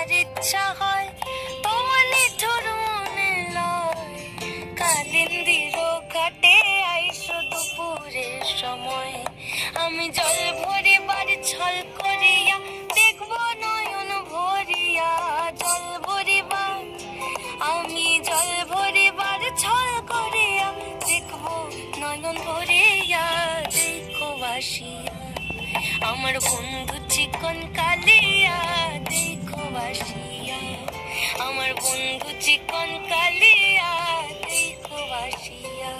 আর ইচ্ছা হয় তোমার নিঠুর মনে লয় কালিন্দির ঘাটে আইসো দুপুরের সময় আমি জল ভরিবার ছল করিয়া দেখবো নয়ন ভরিয়া জল ভরিবার আমি জল ভরিবার ছল করিয়া দেখবো নয়ন ভরিয়া দেখো বাসিয়া আমার বন্ধু চিকন কালিয়া দেখো বাসিয়া আমার বন্ধু চিকন কালিয়া দেখো বাসিয়া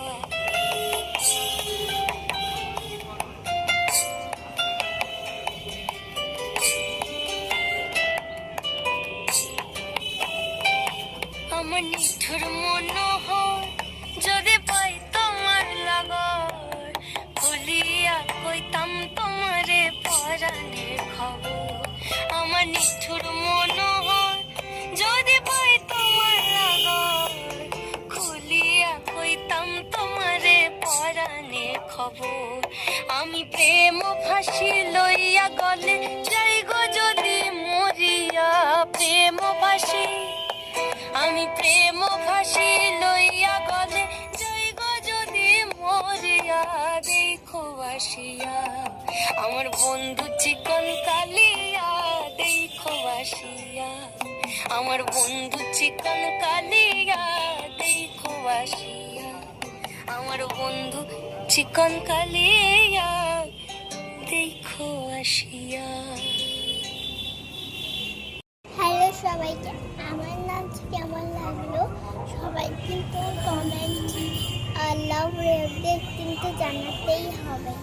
আমার নিঠুর মনোহর যদি পাই তোমার লাগর ভুলিয়া কইতাম তোমারে পরাণের খবর আমার নিঠুর মনোহর যদি পাই তোমার লাগর খুলিয়া কইতাম তোমারে পরাণের খবর আমি প্রেম ফাঁসি লইয়া গলে যাই গো যদি মরিয়া প্রেম ফাঁসি আমি প্রেম ফাঁসি লইয়া গলে যাই গো যদি মরিয়া দেখো বাসিয়া আমার বন্ধু চিকন কালিয়া দেখো বাসিয়া আমার বন্ধু চিকন কালিয়া দেখো বাসিয়া আমার বন্ধু চিকন কালিয়া দেখো আসিয়া। হ্যালো সবাইকে, আমার নাম কেমন লাগলো সবাই কিন্তু কমেন্ট আর লাভ রেট কিন্তু জানাতেই হবে।